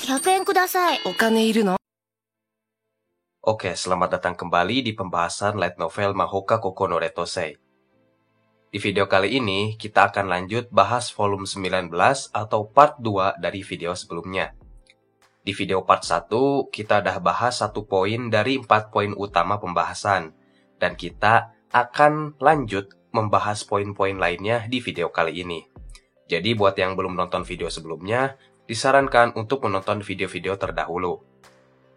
100円ください。お金いるの? Oke, selamat datang kembali di pembahasan light novel Mahoka Koko no Retosei. Di video kali ini, kita akan lanjut bahas volume 19 atau part 2 dari video sebelumnya. Di video part 1, kita udah bahas 1 poin dari 4 poin utama pembahasan. Dan kita akan lanjut membahas poin-poin lainnya di video kali ini. Jadi buat yang belum nonton video sebelumnya, disarankan untuk menonton video-video terdahulu.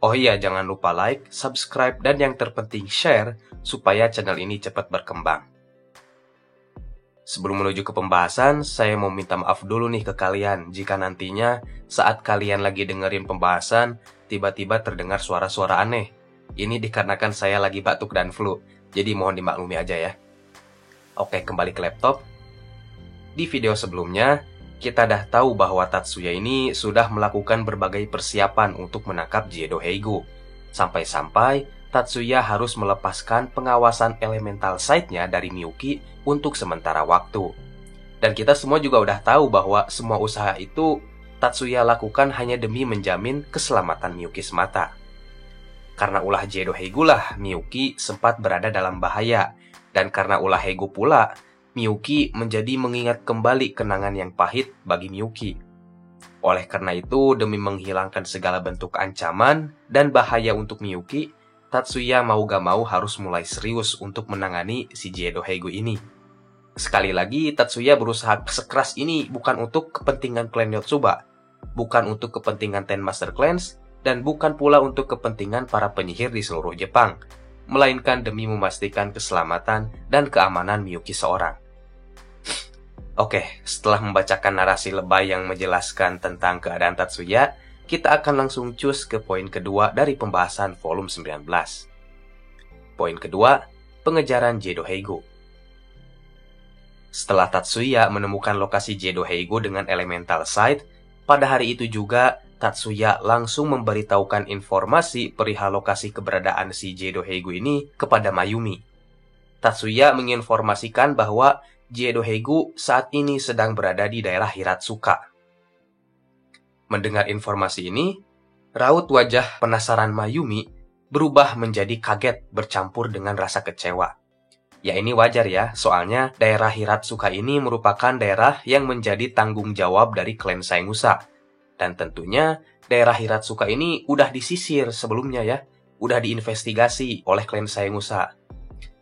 Oh iya, jangan lupa like, subscribe, dan yang terpenting share supaya channel ini cepat berkembang. Sebelum menuju ke pembahasan, saya mau minta maaf dulu nih ke kalian jika nantinya saat kalian lagi dengerin pembahasan, tiba-tiba terdengar suara-suara aneh. Ini dikarenakan saya lagi batuk dan flu, jadi mohon dimaklumi aja ya. Oke, kembali ke laptop. Di video sebelumnya, kita dah tahu bahwa Tatsuya ini sudah melakukan berbagai persiapan untuk menangkap Jiedo Heigo. Sampai-sampai Tatsuya harus melepaskan pengawasan elemental site-nya dari Miyuki untuk sementara waktu. Dan kita semua juga udah tahu bahwa semua usaha itu Tatsuya lakukan hanya demi menjamin keselamatan Miyuki semata. Karena ulah Jiedo Heigo lah Miyuki sempat berada dalam bahaya. Dan karena ulah Heigo pula, Miyuki menjadi mengingat kembali kenangan yang pahit bagi Miyuki. Oleh karena itu, demi menghilangkan segala bentuk ancaman dan bahaya untuk Miyuki, Tatsuya mau gak mau harus mulai serius untuk menangani si Jiedo Heigo ini. Sekali lagi, Tatsuya berusaha sekeras ini bukan untuk kepentingan klan Yotsuba, bukan untuk kepentingan Ten Master Clans, dan bukan pula untuk kepentingan para penyihir di seluruh Jepang, melainkan demi memastikan keselamatan dan keamanan Miyuki seorang. Oke, setelah membacakan narasi lebay yang menjelaskan tentang keadaan Tatsuya, kita akan langsung cus ke poin kedua dari pembahasan volume 19. Poin kedua, pengejaran Jiedo Heigo. Setelah Tatsuya menemukan lokasi Jiedo Heigo dengan elemental site, pada hari itu juga Tatsuya langsung memberitahukan informasi perihal lokasi keberadaan si Jiedo Heigo ini kepada Mayumi. Tatsuya menginformasikan bahwa Jiedo Heigo saat ini sedang berada di daerah Hiratsuka. Mendengar informasi ini, raut wajah penasaran Mayumi berubah menjadi kaget bercampur dengan rasa kecewa. Ya ini wajar ya, soalnya daerah Hiratsuka ini merupakan daerah yang menjadi tanggung jawab dari klan Saemusa. Dan tentunya daerah Hiratsuka ini udah disisir sebelumnya ya, udah diinvestigasi oleh klan Saemusa.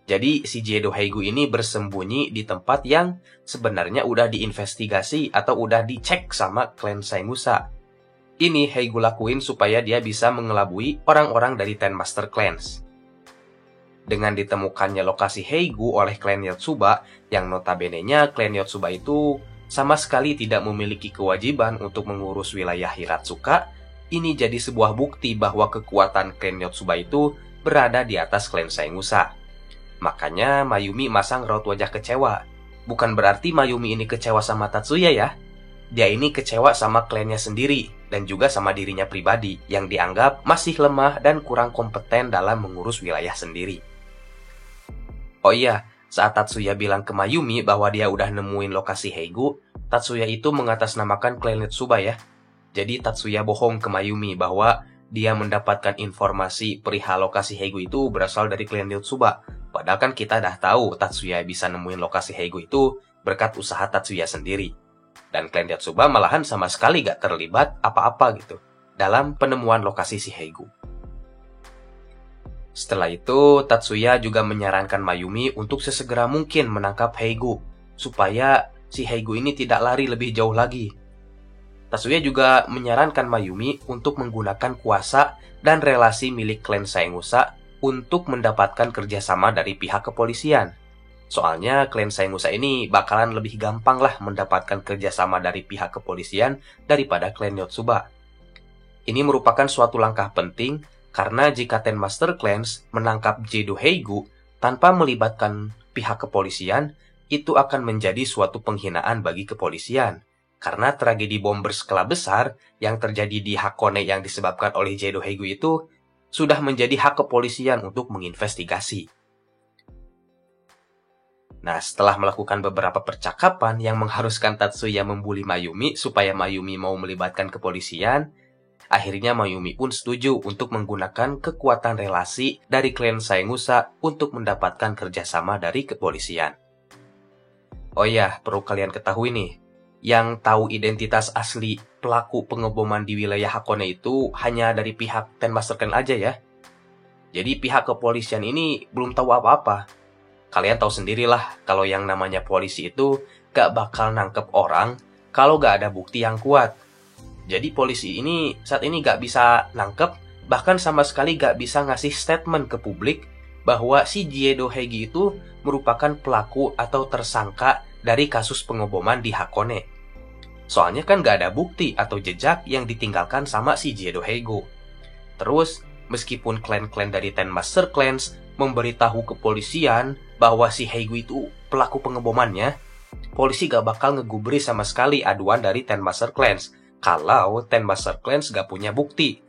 Jadi si Jiedo Heigo ini bersembunyi di tempat yang sebenarnya udah diinvestigasi atau udah dicek sama klan Saemusa. Ini Heigo lakuin supaya dia bisa mengelabui orang-orang dari Ten Master Clans. Dengan ditemukannya lokasi Heigo oleh klan Yotsuba, yang notabene-nya klan Yotsuba itu sama sekali tidak memiliki kewajiban untuk mengurus wilayah Hiratsuka, ini jadi sebuah bukti bahwa kekuatan klan Yotsuba itu berada di atas klan Saemusa. Makanya Mayumi masang raut wajah kecewa. Bukan berarti Mayumi ini kecewa sama Tatsuya ya. Dia ini kecewa sama klannya sendiri dan juga sama dirinya pribadi yang dianggap masih lemah dan kurang kompeten dalam mengurus wilayah sendiri. Oh iya, saat Tatsuya bilang ke Mayumi bahwa dia udah nemuin lokasi Heigo, Tatsuya itu mengatasnamakan klan Yotsuba ya. Jadi Tatsuya bohong ke Mayumi bahwa dia mendapatkan informasi perihal lokasi Heigo itu berasal dari klan Yotsuba. Padahal kan kita dah tahu Tatsuya bisa nemuin lokasi Heigo itu berkat usaha Tatsuya sendiri. Dan klan Yotsuba malahan sama sekali gak terlibat apa-apa gitu dalam penemuan lokasi si Heigo. Setelah itu, Tatsuya juga menyarankan Mayumi untuk sesegera mungkin menangkap Heigo, supaya si Heigo ini tidak lari lebih jauh lagi. Tatsuya juga menyarankan Mayumi untuk menggunakan kuasa dan relasi milik klan Saemusa untuk mendapatkan kerjasama dari pihak kepolisian. Soalnya klan Saemusa ini bakalan lebih gampang lah mendapatkan kerjasama dari pihak kepolisian daripada klan Yotsuba. Ini merupakan suatu langkah penting karena jika Ten Master Clans menangkap Jiedo Heigo tanpa melibatkan pihak kepolisian, itu akan menjadi suatu penghinaan bagi kepolisian. Karena tragedi bom berskala besar yang terjadi di Hakone yang disebabkan oleh Jiedo Heigo itu sudah menjadi hak kepolisian untuk menginvestigasi. Nah, setelah melakukan beberapa percakapan yang mengharuskan Tatsuya membuli Mayumi supaya Mayumi mau melibatkan kepolisian, Akhirnya Mayumi pun setuju untuk menggunakan kekuatan relasi dari klan Saengusa untuk mendapatkan kerjasama dari kepolisian. Oh ya, perlu kalian ketahui nih, yang tahu identitas asli pelaku pengeboman di wilayah Hakone itu hanya dari pihak Ten Master Clan aja ya. Jadi pihak kepolisian ini belum tahu apa-apa. Kalian tahu sendirilah kalau yang namanya polisi itu gak bakal nangkep orang kalau gak ada bukti yang kuat. Jadi polisi ini saat ini gak bisa nangkep, bahkan sama sekali gak bisa ngasih statement ke publik bahwa si Jiedo Heigi itu merupakan pelaku atau tersangka dari kasus pengeboman di Hakone. Soalnya kan gak ada bukti atau jejak yang ditinggalkan sama si Jiedo Heigo. Terus, meskipun klan-klan dari Ten Master Clans memberitahu kepolisian bahwa si Heigo itu pelaku pengebomannya, polisi gak bakal ngegubris sama sekali aduan dari Ten Master Clans kalau Ten Master Clans gak punya bukti.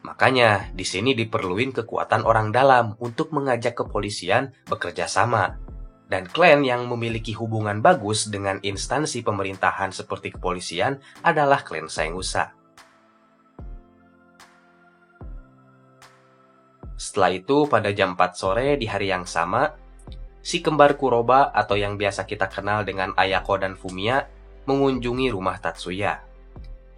Makanya, di sini diperluin kekuatan orang dalam untuk mengajak kepolisian bekerja sama. Dan klan yang memiliki hubungan bagus dengan instansi pemerintahan seperti kepolisian adalah klan Saengusa. Setelah itu, pada jam 4 sore di hari yang sama, si kembar Kuroba atau yang biasa kita kenal dengan Ayako dan Fumiya mengunjungi rumah Tatsuya.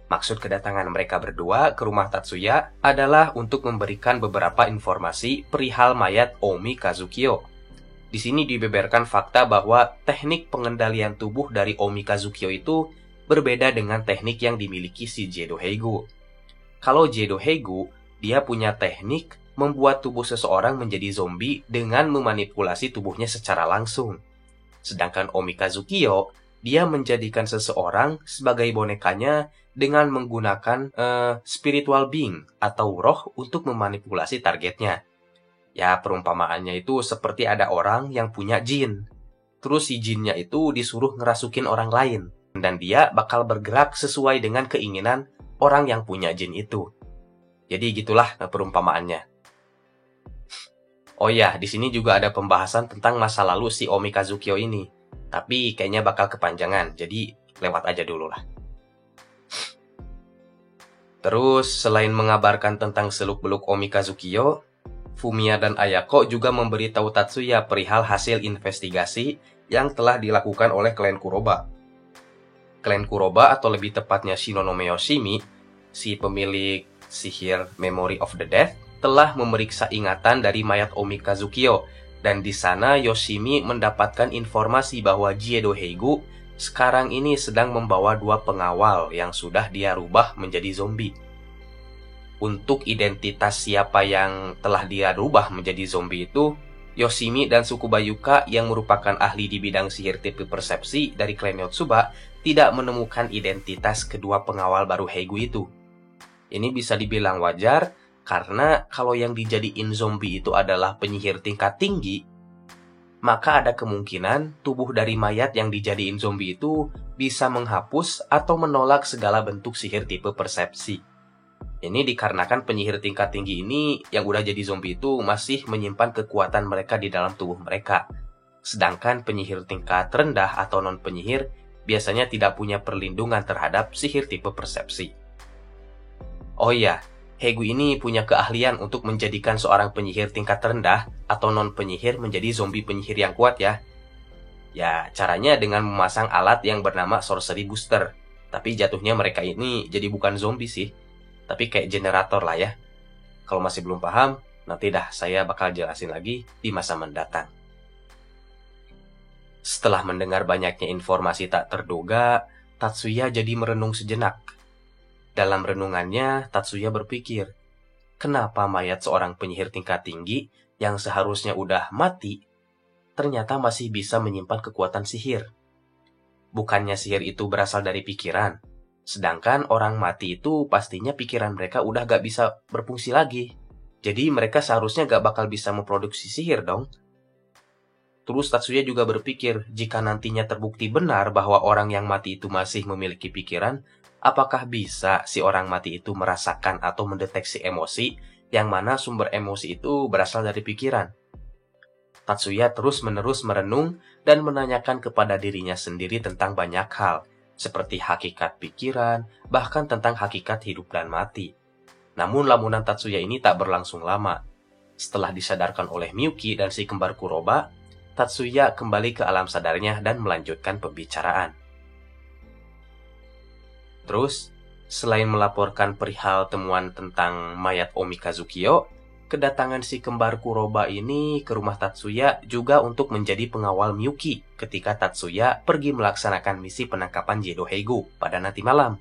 Maksud kedatangan mereka berdua ke rumah Tatsuya adalah untuk memberikan beberapa informasi perihal mayat Omi Kazukyo. Di sini dibeberkan fakta bahwa teknik pengendalian tubuh dari Omi Kazukyo itu berbeda dengan teknik yang dimiliki si Jiedo Heigo. Kalau Jiedo Heigo, dia punya teknik membuat tubuh seseorang menjadi zombie dengan memanipulasi tubuhnya secara langsung. Sedangkan Omi Kazukyo, dia menjadikan seseorang sebagai bonekanya dengan menggunakan spiritual being atau roh untuk memanipulasi targetnya. Ya, perumpamaannya itu seperti ada orang yang punya jin. Terus si jinnya itu disuruh ngerasukin orang lain. Dan dia bakal bergerak sesuai dengan keinginan orang yang punya jin itu. Jadi gitulah perumpamaannya. Oh ya, di sini juga ada pembahasan tentang masa lalu si Omi Kazukyo ini. Tapi kayaknya bakal kepanjangan, jadi lewat aja dulu lah. Terus, selain mengabarkan tentang seluk-beluk Omi Kazukyo, Fumiya dan Ayako juga memberitahu Tatsuya perihal hasil investigasi yang telah dilakukan oleh klan Kuroba. Klan Kuroba atau lebih tepatnya Shinonome Yoshimi, si pemilik sihir Memory of the Death, telah memeriksa ingatan dari mayat Omi Kazukyo, dan di sana Yoshimi mendapatkan informasi bahwa Jiedo Heigo sekarang ini sedang membawa 2 pengawal yang sudah dia rubah menjadi zombie. Untuk identitas siapa yang telah dia rubah menjadi zombie itu, Yoshimi dan Tsukuba Yuka yang merupakan ahli di bidang sihir tipe persepsi dari klan Yotsuba tidak menemukan identitas kedua pengawal baru Heigo itu. Ini bisa dibilang wajar karena kalau yang dijadiin zombie itu adalah penyihir tingkat tinggi, maka ada kemungkinan tubuh dari mayat yang dijadiin zombie itu bisa menghapus atau menolak segala bentuk sihir tipe persepsi. Ini dikarenakan penyihir tingkat tinggi ini yang udah jadi zombie itu masih menyimpan kekuatan mereka di dalam tubuh mereka. Sedangkan penyihir tingkat rendah atau non-penyihir biasanya tidak punya perlindungan terhadap sihir tipe persepsi. Oh iya, Heigo ini punya keahlian untuk menjadikan seorang penyihir tingkat rendah atau non-penyihir menjadi zombie penyihir yang kuat ya. Ya, caranya dengan memasang alat yang bernama Sorcery Booster. Tapi jatuhnya mereka ini jadi bukan zombie sih, tapi kayak generator lah ya. Kalau masih belum paham, nanti dah saya bakal jelasin lagi di masa mendatang. Setelah mendengar banyaknya informasi tak terduga, Tatsuya jadi merenung sejenak. Dalam renungannya, Tatsuya berpikir, kenapa mayat seorang penyihir tingkat tinggi yang seharusnya udah mati, ternyata masih bisa menyimpan kekuatan sihir? Bukannya sihir itu berasal dari pikiran? Sedangkan orang mati itu pastinya pikiran mereka udah gak bisa berfungsi lagi. Jadi mereka seharusnya gak bakal bisa memproduksi sihir dong. Terus Tatsuya juga berpikir, jika nantinya terbukti benar bahwa orang yang mati itu masih memiliki pikiran, apakah bisa si orang mati itu merasakan atau mendeteksi emosi, yang mana sumber emosi itu berasal dari pikiran? Tatsuya terus-menerus merenung dan menanyakan kepada dirinya sendiri tentang banyak hal. seperti hakikat pikiran, bahkan tentang hakikat hidup dan mati. Namun lamunan Tatsuya ini tak berlangsung lama. Setelah disadarkan oleh Miyuki dan si kembar Kuroba, Tatsuya kembali ke alam sadarnya dan melanjutkan pembicaraan. Terus, selain melaporkan perihal temuan tentang mayat Omi Kazukiyo, kedatangan si kembar Kuroba ini ke rumah Tatsuya juga untuk menjadi pengawal Miyuki ketika Tatsuya pergi melaksanakan misi penangkapan Gedo Heigo pada nanti malam.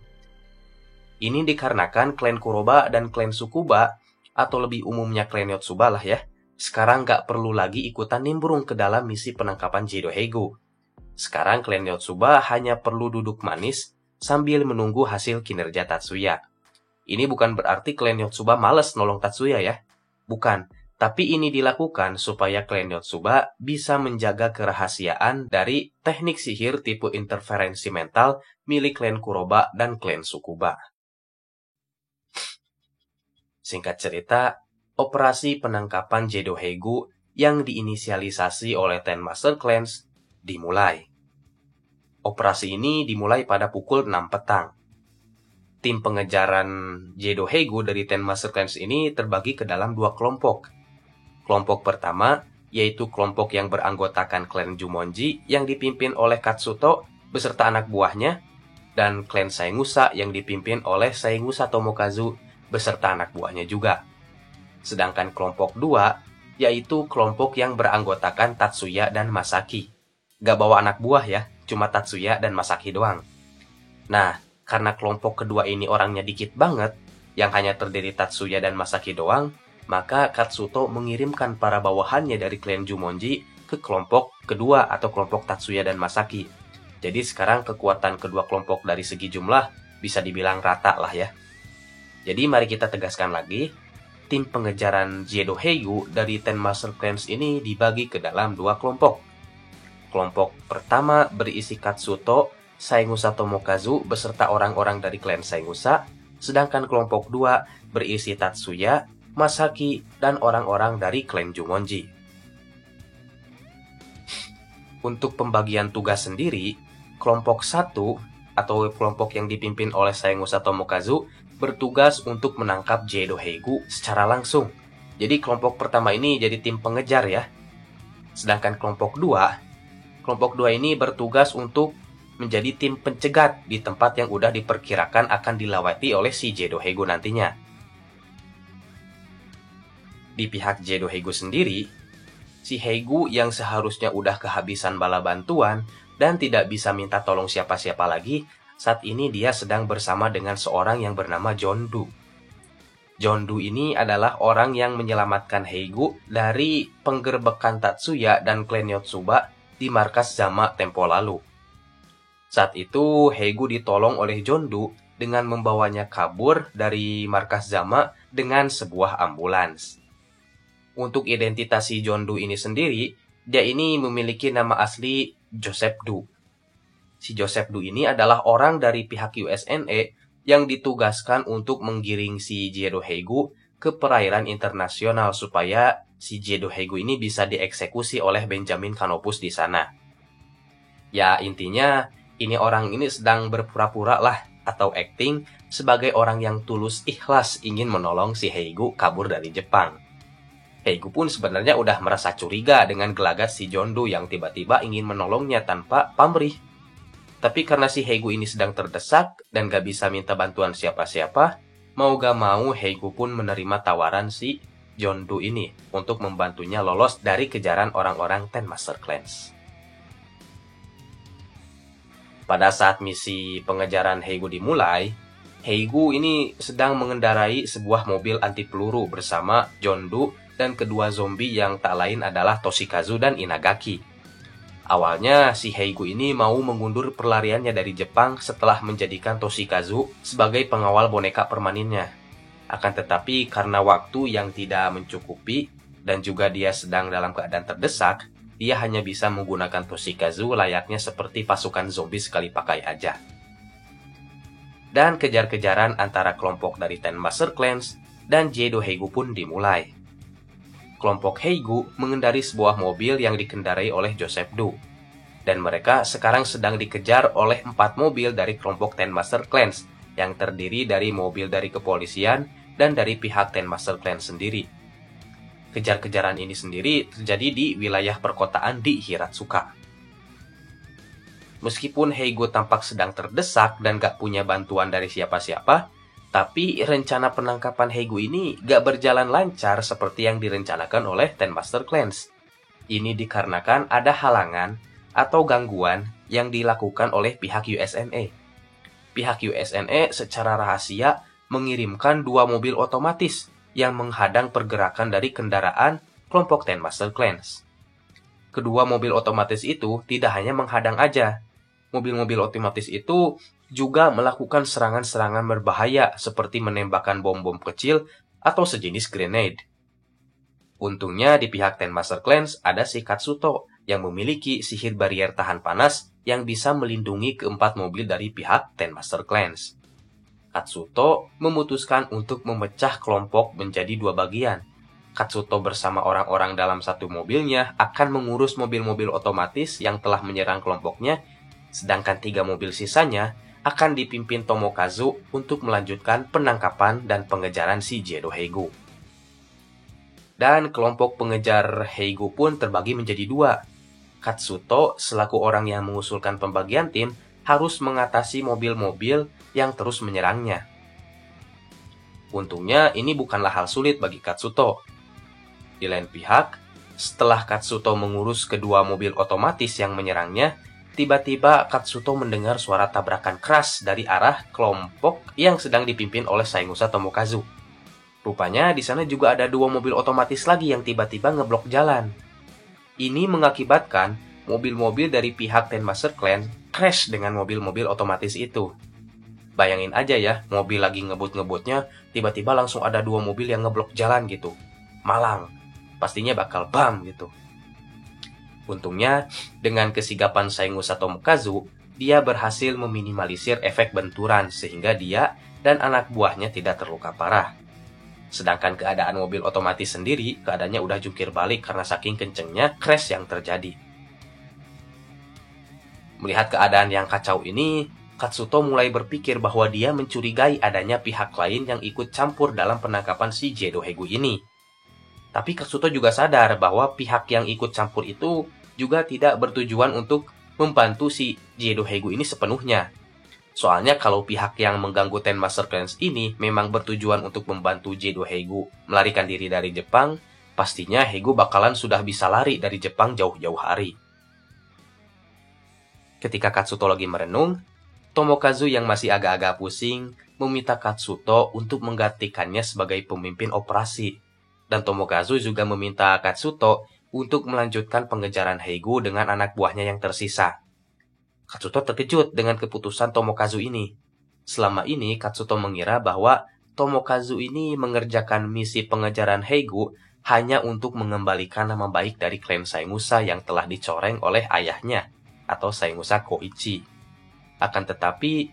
Ini dikarenakan klan Kuroba dan klan Tsukuba, atau lebih umumnya klan Yotsuba lah ya, sekarang nggak perlu lagi ikutan nimbrung ke dalam misi penangkapan Gedo Heigo. Sekarang klan Yotsuba hanya perlu duduk manis sambil menunggu hasil kinerja Tatsuya. Ini bukan berarti klan Yotsuba males nolong Tatsuya ya. Bukan, tapi ini dilakukan supaya klan Yotsuba bisa menjaga kerahasiaan dari teknik sihir tipe interferensi mental milik klan Kuroba dan klan Tsukuba. Singkat cerita, operasi penangkapan Gedo Heigo yang diinisialisasi oleh Ten Master Clans dimulai. Operasi ini dimulai pada pukul 6 petang. Tim pengejaran Gedo Heigo dari Ten Master Clans ini terbagi ke dalam dua kelompok. Kelompok pertama yaitu kelompok yang beranggotakan klan Jumonji yang dipimpin oleh Katsuto beserta anak buahnya, dan klan Saengusa yang dipimpin oleh Saengusa Tomokazu beserta anak buahnya juga. Sedangkan kelompok 2 yaitu kelompok yang beranggotakan Tatsuya dan Masaki. Gak bawa anak buah ya, cuma Tatsuya dan Masaki doang. Nah, karena kelompok kedua ini orangnya dikit banget, yang hanya terdiri Tatsuya dan Masaki doang, maka Katsuto mengirimkan para bawahannya dari klan Jumonji ke kelompok kedua atau kelompok Tatsuya dan Masaki. Jadi sekarang kekuatan kedua kelompok dari segi jumlah bisa dibilang rata lah ya. Jadi mari kita tegaskan lagi, tim pengejaran Gedo Heigo dari Ten Master Clans ini dibagi ke dalam dua kelompok. Kelompok pertama berisi Katsuto, Saengusa Tomokazu beserta orang-orang dari klan Saengusa, sedangkan kelompok 2 berisi Tatsuya, Masaki, dan orang-orang dari klan Jumonji. Untuk pembagian tugas sendiri, kelompok 1 atau kelompok yang dipimpin oleh Saengusa Tomokazu bertugas untuk menangkap Gedo Heigo secara langsung. Jadi kelompok pertama ini jadi tim pengejar ya. Sedangkan kelompok 2 ini bertugas untuk menjadi tim pencegat di tempat yang udah diperkirakan akan dilewati oleh si Gedo Heigo nantinya. Di pihak Gedo Heigo sendiri, si Heigo yang seharusnya udah kehabisan bala bantuan dan tidak bisa minta tolong siapa-siapa lagi, saat ini dia sedang bersama dengan seorang yang bernama Jondu. Jondu ini adalah orang yang menyelamatkan Heigo dari penggerbekan Tatsuya dan klan Yotsuba di markas Zama tempo lalu. Saat itu, Heigo ditolong oleh Jondu dengan membawanya kabur dari markas Zama dengan sebuah ambulans. Untuk identitas si Jondu ini sendiri, dia ini memiliki nama asli Joseph Du. Si Joseph Du ini adalah orang dari pihak USNE yang ditugaskan untuk menggiring si Gedo Heigo ke perairan internasional supaya si Gedo Heigo ini bisa dieksekusi oleh Benjamin Kanopus di sana. Ya, intinya ini orang ini sedang berpura-pura lah atau acting sebagai orang yang tulus ikhlas ingin menolong si Heigo kabur dari Jepang. Heigo pun sebenarnya udah merasa curiga dengan gelagat si Jondu yang tiba-tiba ingin menolongnya tanpa pamrih. Tapi karena si Heigo ini sedang terdesak dan gak bisa minta bantuan siapa-siapa, mau gak mau Heigo pun menerima tawaran si Jondu ini untuk membantunya lolos dari kejaran orang-orang Ten Master Clans. Pada saat misi pengejaran Heigo dimulai, Heigo ini sedang mengendarai sebuah mobil anti peluru bersama Jondu dan kedua zombie yang tak lain adalah Toshikazu dan Inagaki. Awalnya si Heigo ini mau mengundur pelariannya dari Jepang setelah menjadikan Toshikazu sebagai pengawal boneka permanennya. Akan tetapi karena waktu yang tidak mencukupi dan juga dia sedang dalam keadaan terdesak, dia hanya bisa menggunakan Toshikazu layaknya seperti pasukan zombie sekali pakai aja. Dan kejar-kejaran antara kelompok dari Ten Master Clans dan Gedo Heigo pun dimulai. Kelompok Heigo mengendari sebuah mobil yang dikendarai oleh Joseph Du. Dan mereka sekarang sedang dikejar oleh 4 mobil dari kelompok Ten Master Clans yang terdiri dari mobil dari kepolisian dan dari pihak Ten Master Clan sendiri. Kejar-kejaran ini sendiri terjadi di wilayah perkotaan di Hiratsuka. Meskipun Heigo tampak sedang terdesak dan gak punya bantuan dari siapa-siapa, tapi rencana penangkapan Heigo ini gak berjalan lancar seperti yang direncanakan oleh Ten Master Clans. Ini dikarenakan ada halangan atau gangguan yang dilakukan oleh pihak USNA. Pihak USNA secara rahasia mengirimkan 2 mobil otomatis yang menghadang pergerakan dari kendaraan kelompok Ten Master Clans. Kedua mobil otomatis itu tidak hanya menghadang aja. Mobil-mobil otomatis itu juga melakukan serangan-serangan berbahaya seperti menembakkan bom-bom kecil atau sejenis grenade. Untungnya di pihak Ten Master Clans ada si Katsuto yang memiliki sihir barrier tahan panas yang bisa melindungi keempat mobil dari pihak Ten Master Clans. Katsuto memutuskan untuk memecah kelompok menjadi 2 bagian. Katsuto bersama orang-orang dalam satu mobilnya akan mengurus mobil-mobil otomatis yang telah menyerang kelompoknya, sedangkan 3 mobil sisanya akan dipimpin Tomokazu untuk melanjutkan penangkapan dan pengejaran si Gedo Heigo. Dan kelompok pengejar Heigo pun terbagi menjadi 2. Katsuto selaku orang yang mengusulkan pembagian tim harus mengatasi mobil-mobil yang terus menyerangnya. Untungnya ini bukanlah hal sulit bagi Katsuto. Di lain pihak, setelah Katsuto mengurus kedua mobil otomatis yang menyerangnya, tiba-tiba Katsuto mendengar suara tabrakan keras dari arah kelompok yang sedang dipimpin oleh Saemusa Tomokazu. Rupanya di sana juga ada 2 mobil otomatis lagi yang tiba-tiba ngeblok jalan. Ini mengakibatkan mobil-mobil dari pihak Ten Master Clan crash dengan mobil-mobil otomatis itu. Bayangin aja ya, mobil lagi ngebut-ngebutnya, tiba-tiba langsung ada 2 mobil yang ngeblok jalan gitu. Malang, pastinya bakal bam gitu. Untungnya, dengan kesigapan Saemusa Tomokazu, dia berhasil meminimalisir efek benturan sehingga dia dan anak buahnya tidak terluka parah. Sedangkan keadaan mobil otomatis sendiri, keadaannya udah jungkir balik karena saking kencengnya crash yang terjadi. Melihat keadaan yang kacau ini, Katsuto mulai berpikir bahwa dia mencurigai adanya pihak lain yang ikut campur dalam penangkapan si Gedo Heigo ini. Tapi Katsuto juga sadar bahwa pihak yang ikut campur itu juga tidak bertujuan untuk membantu si Gedo Heigo ini sepenuhnya. Soalnya kalau pihak yang mengganggu Ten Master Clans ini memang bertujuan untuk membantu Gedo Heigo melarikan diri dari Jepang, pastinya Heigo bakalan sudah bisa lari dari Jepang jauh-jauh hari. Ketika Katsuto lagi merenung, Tomokazu yang masih agak-agak pusing meminta Katsuto untuk menggantikannya sebagai pemimpin operasi. Dan Tomokazu juga meminta Katsuto untuk melanjutkan pengejaran Heigo dengan anak buahnya yang tersisa. Katsuto terkejut dengan keputusan Tomokazu ini. Selama ini Katsuto mengira bahwa Tomokazu ini mengerjakan misi pengejaran Heigo hanya untuk mengembalikan nama baik dari klan Saemusa yang telah dicoreng oleh ayahnya atau Saemusa Koichi. Akan tetapi,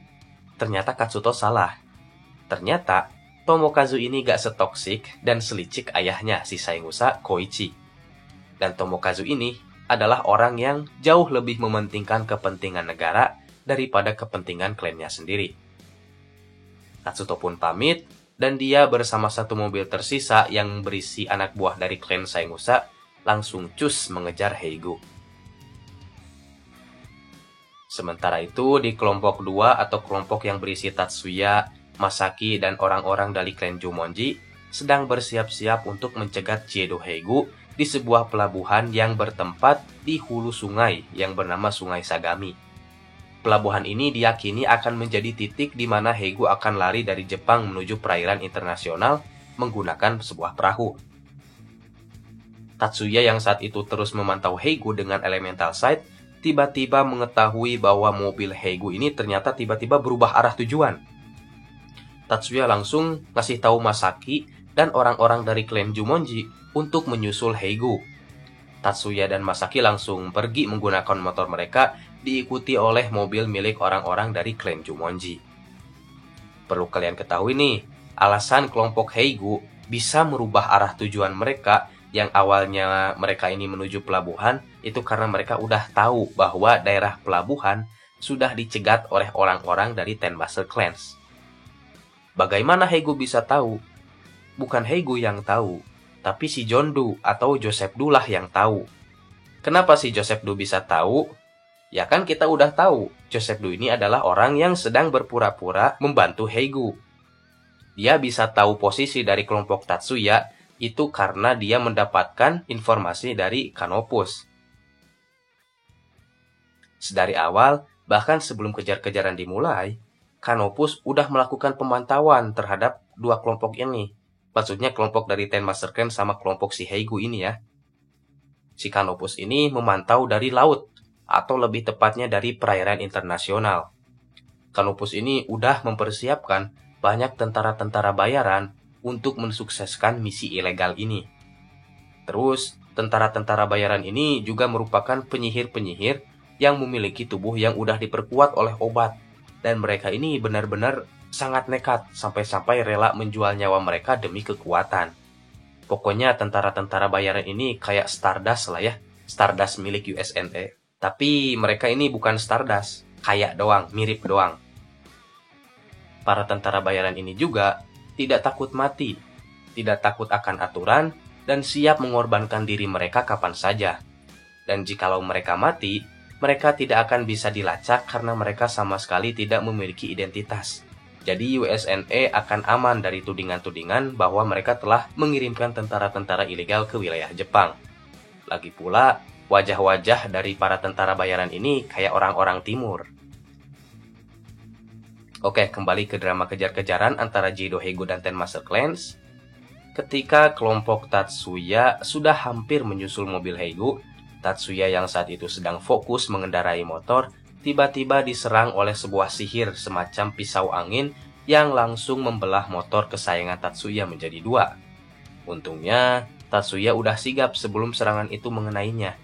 ternyata Katsuto salah. Ternyata Tomokazu ini gak setoksik dan selicik ayahnya si Saemusa Koichi. Dan Tomokazu ini adalah orang yang jauh lebih mementingkan kepentingan negara daripada kepentingan klannya sendiri. Katsuto pun pamit, dan dia bersama satu mobil tersisa yang berisi anak buah dari klan Saemusa langsung cus mengejar Heigo. Sementara itu, di kelompok 2 atau kelompok yang berisi Tatsuya, Masaki, dan orang-orang dari klan Jumonji sedang bersiap-siap untuk mencegat Gedo Heigo di sebuah pelabuhan yang bertempat di hulu sungai yang bernama Sungai Sagami. Pelabuhan ini diyakini akan menjadi titik di mana Heigo akan lari dari Jepang menuju perairan internasional menggunakan sebuah perahu. Tatsuya yang saat itu terus memantau Heigo dengan elemental sight, tiba-tiba mengetahui bahwa mobil Heigo ini ternyata tiba-tiba berubah arah tujuan. Tatsuya langsung ngasih tahu Masaki dan orang-orang dari klan Jumonji untuk menyusul Heigo. Tatsuya dan Masaki langsung pergi menggunakan motor mereka, diikuti oleh mobil milik orang-orang dari klan Jumonji. Perlu kalian ketahui nih, alasan kelompok Heigo bisa merubah arah tujuan mereka Yang awalnya mereka ini menuju pelabuhan, itu karena mereka udah tahu bahwa daerah pelabuhan sudah dicegat oleh orang-orang dari Ten Master Clans. Bagaimana Heigo bisa tahu? Bukan Heigo yang tahu, tapi si Jondu atau Joseph Du lah yang tahu. Kenapa si Joseph Du bisa tahu? Ya kan kita udah tahu, Joseph Du ini adalah orang yang sedang berpura-pura membantu Heigo. Dia bisa tahu posisi dari kelompok Tatsuya itu karena dia mendapatkan informasi dari Canopus. Sedari awal, bahkan sebelum kejar-kejaran dimulai, Canopus udah melakukan pemantauan terhadap dua kelompok ini. Maksudnya kelompok dari Ten Master Clan sama kelompok si Heigo ini ya. Si Canopus ini memantau dari laut, atau lebih tepatnya dari perairan internasional. Canopus ini udah mempersiapkan banyak tentara-tentara bayaran untuk mensukseskan misi ilegal ini. Terus, tentara-tentara bayaran ini juga merupakan penyihir-penyihir yang memiliki tubuh yang udah diperkuat oleh obat. Dan mereka ini benar-benar sangat nekat, sampai-sampai rela menjual nyawa mereka demi kekuatan. Pokoknya tentara-tentara bayaran ini kayak Stardust lah ya, Stardust milik USNE. Tapi mereka ini bukan Stardust, kayak doang, mirip doang. Para tentara bayaran ini juga tidak takut mati, tidak takut akan aturan, dan siap mengorbankan diri mereka kapan saja. Dan jikalau mereka mati, mereka tidak akan bisa dilacak karena mereka sama sekali tidak memiliki identitas. Jadi USNE akan aman dari tudingan-tudingan bahwa mereka telah mengirimkan tentara-tentara ilegal ke wilayah Jepang. Lagi pula, wajah-wajah dari para tentara bayaran ini kayak orang-orang timur. Oke, kembali ke drama kejar-kejaran antara Jido Heigo dan Ten Master Clans. Ketika kelompok Tatsuya sudah hampir menyusul mobil Heigo, Tatsuya yang saat itu sedang fokus mengendarai motor, tiba-tiba diserang oleh sebuah sihir semacam pisau angin yang langsung membelah motor kesayangan Tatsuya menjadi dua. Untungnya, Tatsuya udah sigap sebelum serangan itu mengenainya.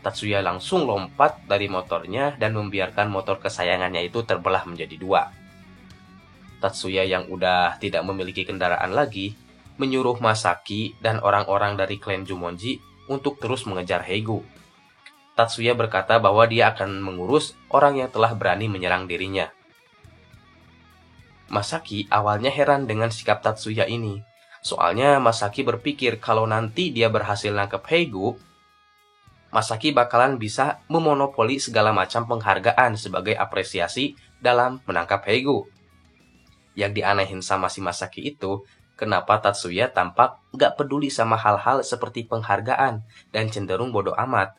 Tatsuya langsung lompat dari motornya dan membiarkan motor kesayangannya itu terbelah menjadi dua. Tatsuya yang udah tidak memiliki kendaraan lagi, menyuruh Masaki dan orang-orang dari klan Jumonji untuk terus mengejar Heigo. Tatsuya berkata bahwa dia akan mengurus orang yang telah berani menyerang dirinya. Masaki awalnya heran dengan sikap Tatsuya ini. Soalnya Masaki berpikir kalau nanti dia berhasil nangkep Heigo, Masaki bakalan bisa memonopoli segala macam penghargaan sebagai apresiasi dalam menangkap Heigo. Yang dianehin sama si Masaki itu, kenapa Tatsuya tampak gak peduli sama hal-hal seperti penghargaan dan cenderung bodoh amat.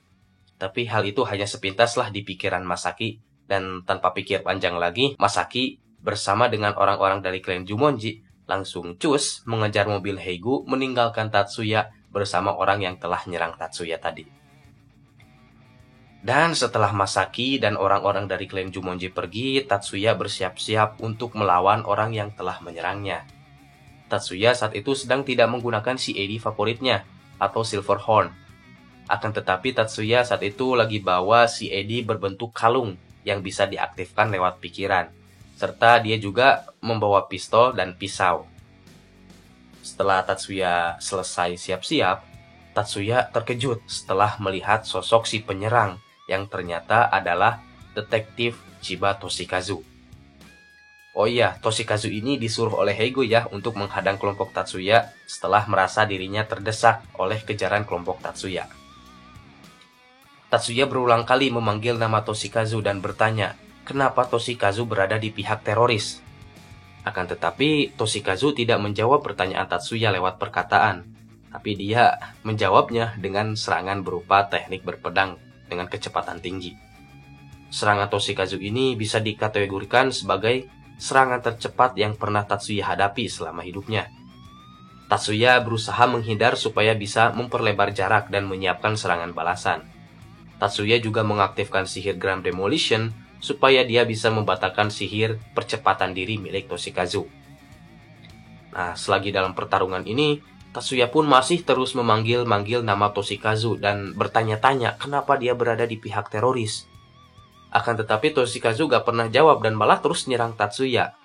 Tapi hal itu hanya sepintas lah di pikiran Masaki, dan tanpa pikir panjang lagi, Masaki bersama dengan orang-orang dari klan Jumonji langsung cus mengejar mobil Heigo meninggalkan Tatsuya bersama orang yang telah nyerang Tatsuya tadi. Dan setelah Masaki dan orang-orang dari klan Jumonji pergi, Tatsuya bersiap-siap untuk melawan orang yang telah menyerangnya. Tatsuya saat itu sedang tidak menggunakan CAD favoritnya, atau Silverhorn. Akan tetapi Tatsuya saat itu lagi bawa CAD berbentuk kalung yang bisa diaktifkan lewat pikiran. Serta dia juga membawa pistol dan pisau. Setelah Tatsuya selesai siap-siap, Tatsuya terkejut setelah melihat sosok si penyerang yang ternyata adalah detektif Chiba Toshikazu. Oh iya, Toshikazu ini disuruh oleh Heigo ya untuk menghadang kelompok Tatsuya setelah merasa dirinya terdesak oleh kejaran kelompok Tatsuya. Tatsuya berulang kali memanggil nama Toshikazu dan bertanya, kenapa Toshikazu berada di pihak teroris? Akan tetapi, Toshikazu tidak menjawab pertanyaan Tatsuya lewat perkataan, tapi dia menjawabnya dengan serangan berupa teknik berpedang dengan kecepatan tinggi. Serangan Toshikazu ini bisa dikategorikan sebagai serangan tercepat yang pernah Tatsuya hadapi selama hidupnya. Tatsuya berusaha menghindar supaya bisa memperlebar jarak dan menyiapkan serangan balasan. Tatsuya juga mengaktifkan sihir Grand Demolition supaya dia bisa membatalkan sihir percepatan diri milik Toshikazu. Nah, selagi dalam pertarungan ini, Tatsuya pun masih terus memanggil-manggil nama Toshikazu dan bertanya-tanya kenapa dia berada di pihak teroris. Akan tetapi Toshikazu gak pernah jawab dan malah terus nyerang Tatsuya.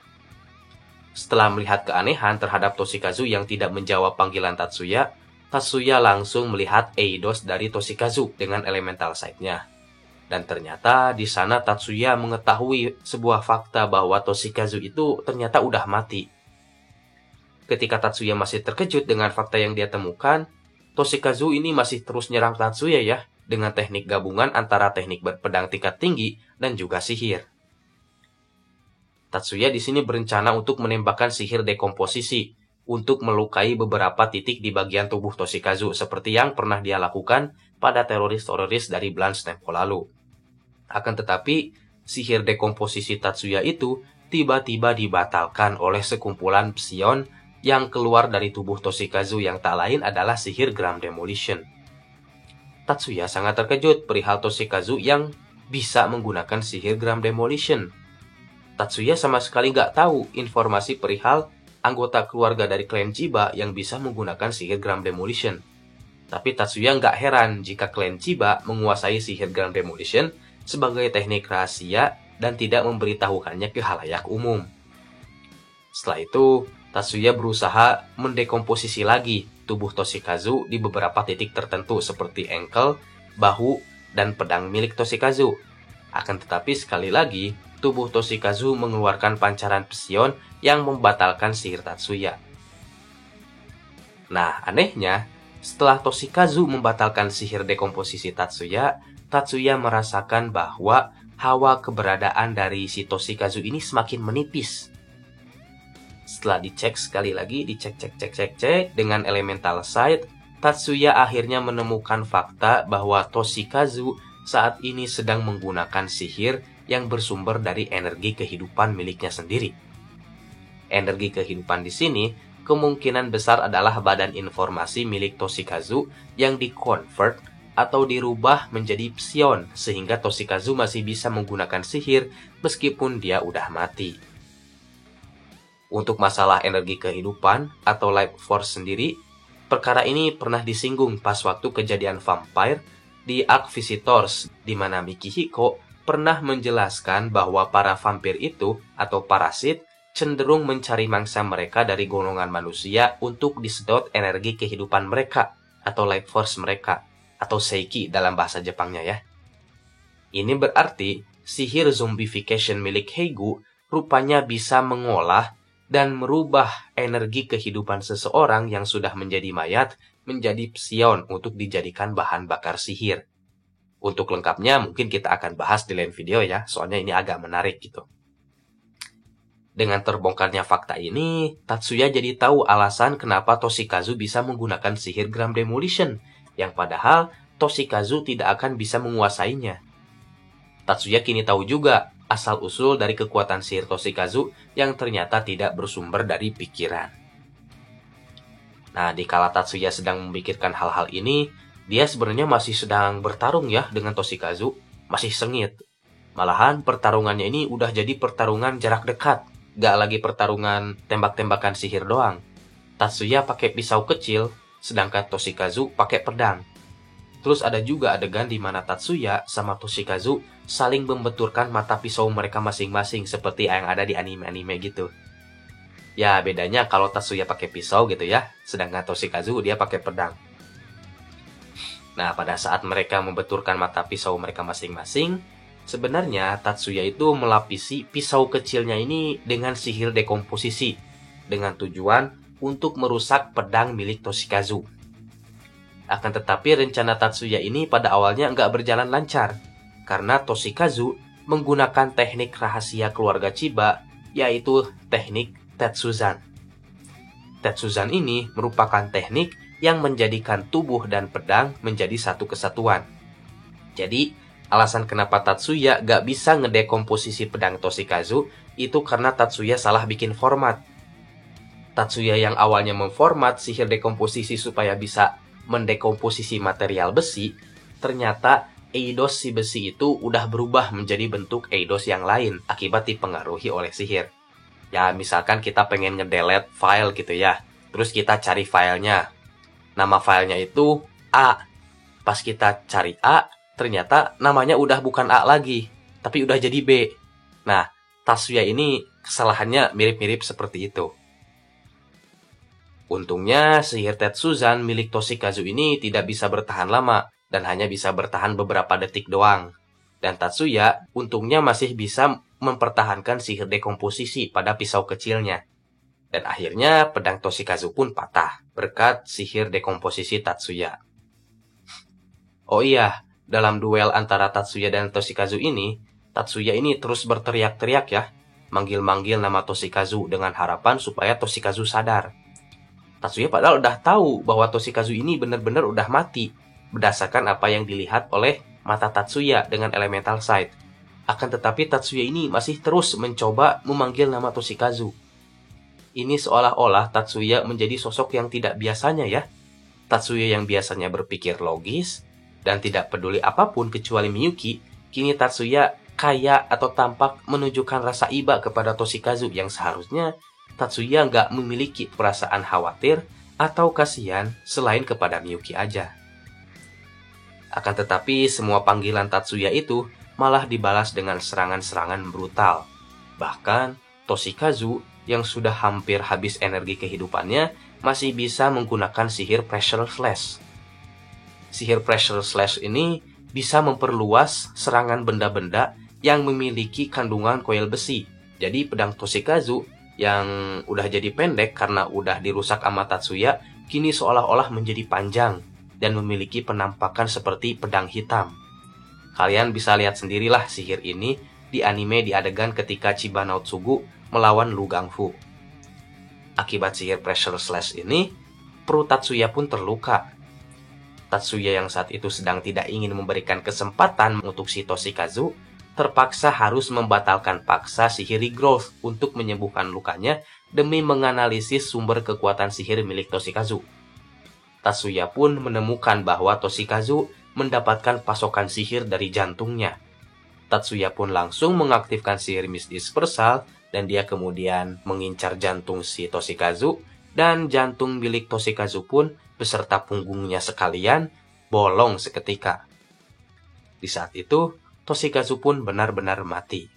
Setelah melihat keanehan terhadap Toshikazu yang tidak menjawab panggilan Tatsuya, Tatsuya langsung melihat Eidos dari Toshikazu dengan elemental sight-nya. Dan ternyata di sana Tatsuya mengetahui sebuah fakta bahwa Toshikazu itu ternyata udah mati. Ketika Tatsuya masih terkejut dengan fakta yang dia temukan, Toshikazu ini masih terus nyerang Tatsuya ya, dengan teknik gabungan antara teknik berpedang tingkat tinggi dan juga sihir. Tatsuya di sini berencana untuk menembakkan sihir dekomposisi untuk melukai beberapa titik di bagian tubuh Toshikazu seperti yang pernah dia lakukan pada teroris-teroris dari Blanche tempo lalu. Akan tetapi, sihir dekomposisi Tatsuya itu tiba-tiba dibatalkan oleh sekumpulan psion yang keluar dari tubuh Toshikazu yang tak lain adalah sihir Gram Demolition. Tatsuya sangat terkejut perihal Toshikazu yang bisa menggunakan sihir Gram Demolition. Tatsuya sama sekali nggak tahu informasi perihal anggota keluarga dari klan Chiba yang bisa menggunakan sihir Gram Demolition. Tapi Tatsuya nggak heran jika klan Chiba menguasai sihir Gram Demolition sebagai teknik rahasia dan tidak memberitahukannya ke halayak umum. Setelah itu, Tatsuya berusaha mendekomposisi lagi tubuh Toshikazu di beberapa titik tertentu seperti ankle, bahu, dan pedang milik Toshikazu. Akan tetapi sekali lagi, tubuh Toshikazu mengeluarkan pancaran psion yang membatalkan sihir Tatsuya. Nah, anehnya, setelah Toshikazu membatalkan sihir dekomposisi Tatsuya, Tatsuya merasakan bahwa hawa keberadaan dari si Toshikazu ini semakin menipis. Setelah dicek sekali lagi, dicek dengan elemental sight, Tatsuya akhirnya menemukan fakta bahwa Toshikazu saat ini sedang menggunakan sihir yang bersumber dari energi kehidupan miliknya sendiri. Energi kehidupan di sini kemungkinan besar adalah badan informasi milik Toshikazu yang dikonvert atau dirubah menjadi psion sehingga Toshikazu masih bisa menggunakan sihir meskipun dia udah mati. Untuk masalah energi kehidupan atau life force sendiri, perkara ini pernah disinggung pas waktu kejadian vampire di Arc Visitors, di mana Mikihiko pernah menjelaskan bahwa para vampir itu atau parasit cenderung mencari mangsa mereka dari golongan manusia untuk disedot energi kehidupan mereka atau life force mereka atau seiki dalam bahasa Jepangnya ya. Ini berarti sihir zombification milik Heigu rupanya bisa mengolah dan merubah energi kehidupan seseorang yang sudah menjadi mayat menjadi psion untuk dijadikan bahan bakar sihir. Untuk lengkapnya mungkin kita akan bahas di lain video ya, soalnya ini agak menarik gitu. Dengan terbongkarnya fakta ini, Tatsuya jadi tahu alasan kenapa Toshikazu bisa menggunakan sihir Gram Demolition, yang padahal Toshikazu tidak akan bisa menguasainya. Tatsuya kini tahu juga asal-usul dari kekuatan sihir Toshikazu yang ternyata tidak bersumber dari pikiran. Nah, dikala Tatsuya sedang memikirkan hal-hal ini, dia sebenarnya masih sedang bertarung ya dengan Toshikazu, masih sengit. Malahan pertarungannya ini udah jadi pertarungan jarak dekat. Gak lagi pertarungan tembak-tembakan sihir doang. Tatsuya pakai pisau kecil, sedangkan Toshikazu pakai pedang. Terus ada juga adegan di mana Tatsuya sama Toshikazu saling membenturkan mata pisau mereka masing-masing seperti yang ada di anime-anime gitu. Ya bedanya kalau Tatsuya pakai pisau gitu ya, sedangkan Toshikazu dia pakai pedang. Nah pada saat mereka membenturkan mata pisau mereka masing-masing, sebenarnya Tatsuya itu melapisi pisau kecilnya ini dengan sihir dekomposisi dengan tujuan untuk merusak pedang milik Toshikazu. Akan tetapi rencana Tatsuya ini pada awalnya nggak berjalan lancar karena Toshikazu menggunakan teknik rahasia keluarga Chiba yaitu teknik Tetsuzan. Tetsuzan ini merupakan teknik yang menjadikan tubuh dan pedang menjadi satu kesatuan. Jadi alasan kenapa Tatsuya gak bisa ngedekomposisi pedang Toshikazu itu karena Tatsuya salah bikin format. Tatsuya yang awalnya memformat sihir dekomposisi supaya bisa mendekomposisi material besi, ternyata eidos si besi itu udah berubah menjadi bentuk eidos yang lain akibat dipengaruhi oleh sihir. Ya misalkan kita pengen ngedelete file gitu ya, terus kita cari filenya. Nama filenya itu A. Pas kita cari A, ternyata namanya udah bukan A lagi, tapi udah jadi B. Nah, Tatsuya ini kesalahannya mirip-mirip seperti itu. Untungnya, sihir Tetsuzan milik Toshikazu ini tidak bisa bertahan lama dan hanya bisa bertahan beberapa detik doang. Dan Tatsuya untungnya masih bisa mempertahankan sihir dekomposisi pada pisau kecilnya. Dan akhirnya pedang Toshikazu pun patah berkat sihir dekomposisi Tatsuya. Oh iya, dalam duel antara Tatsuya dan Toshikazu ini, Tatsuya ini terus berteriak-teriak ya, manggil-manggil nama Toshikazu dengan harapan supaya Toshikazu sadar. Tatsuya padahal udah tahu bahwa Toshikazu ini benar-benar udah mati, berdasarkan apa yang dilihat oleh mata Tatsuya dengan Elemental Sight. Akan tetapi Tatsuya ini masih terus mencoba memanggil nama Toshikazu. Ini seolah-olah Tatsuya menjadi sosok yang tidak biasanya ya. Tatsuya yang biasanya berpikir logis dan tidak peduli apapun kecuali Miyuki, kini Tatsuya kayak atau tampak menunjukkan rasa iba kepada Toshikazu yang seharusnya Tatsuya nggak memiliki perasaan khawatir atau kasihan selain kepada Miyuki aja. Akan tetapi semua panggilan Tatsuya itu malah dibalas dengan serangan-serangan brutal. Bahkan Toshikazu yang sudah hampir habis energi kehidupannya masih bisa menggunakan sihir Pressure Slash. Sihir Pressure Slash ini bisa memperluas serangan benda-benda yang memiliki kandungan koil besi. Jadi pedang Toshikazu yang udah jadi pendek karena udah dirusak sama Tatsuya, kini seolah-olah menjadi panjang dan memiliki penampakan seperti pedang hitam. Kalian bisa lihat sendirilah sihir ini di anime di adegan ketika Chiba Naotsugu melawan Lu Gangfu. Akibat sihir Pressure Slash ini, perut Tatsuya pun terluka. Tatsuya yang saat itu sedang tidak ingin memberikan kesempatan untuk si Toshikazu, terpaksa harus membatalkan paksa sihir Regrowth untuk menyembuhkan lukanya demi menganalisis sumber kekuatan sihir milik Toshikazu. Tatsuya pun menemukan bahwa Toshikazu mendapatkan pasokan sihir dari jantungnya. Tatsuya pun langsung mengaktifkan sihir Mist Dispersal dan dia kemudian mengincar jantung si Toshikazu dan jantung milik Toshikazu pun beserta punggungnya sekalian bolong seketika. Di saat itu, Toshikazu pun benar-benar mati.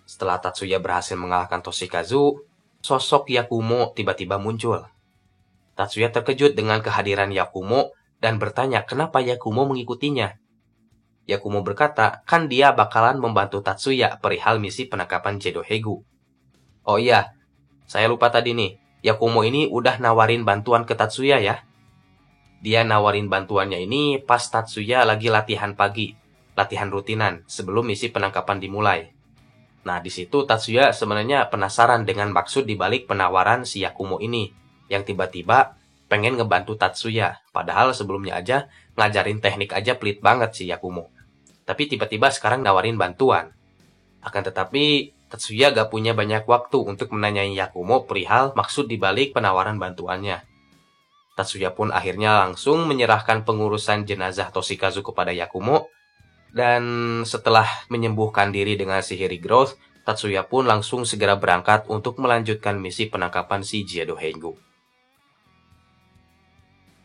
Setelah Tatsuya berhasil mengalahkan Toshikazu, sosok Yakumo tiba-tiba muncul. Tatsuya terkejut dengan kehadiran Yakumo dan bertanya kenapa Yakumo mengikutinya. Yakumo berkata, kan dia bakalan membantu Tatsuya perihal misi penangkapan Jedoheigu. Oh iya, saya lupa tadi nih, Yakumo ini udah nawarin bantuan ke Tatsuya ya. Dia nawarin bantuannya ini pas Tatsuya lagi latihan pagi, latihan rutinan sebelum misi penangkapan dimulai. Nah, di situ Tatsuya sebenarnya penasaran dengan maksud dibalik penawaran si Yakumo ini, yang tiba-tiba pengen ngebantu Tatsuya, padahal sebelumnya aja ngajarin teknik aja pelit banget si Yakumo. Tapi tiba-tiba sekarang nawarin bantuan. Akan tetapi, Tatsuya gak punya banyak waktu untuk menanyai Yakumo perihal maksud dibalik penawaran bantuannya. Tatsuya pun akhirnya langsung menyerahkan pengurusan jenazah Toshikazu kepada Yakumo, dan setelah menyembuhkan diri dengan sihir Regrowth, Tatsuya pun langsung segera berangkat untuk melanjutkan misi penangkapan si Jedoheigu.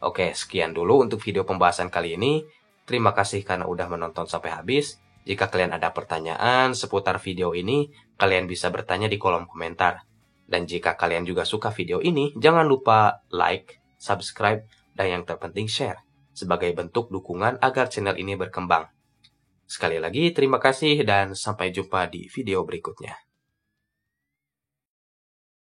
Oke, sekian dulu untuk video pembahasan kali ini. Terima kasih karena udah menonton sampai habis. Jika kalian ada pertanyaan seputar video ini, kalian bisa bertanya di kolom komentar. Dan jika kalian juga suka video ini, jangan lupa like, subscribe, dan yang terpenting share, sebagai bentuk dukungan agar channel ini berkembang. Sekali lagi, terima kasih dan sampai jumpa di video berikutnya.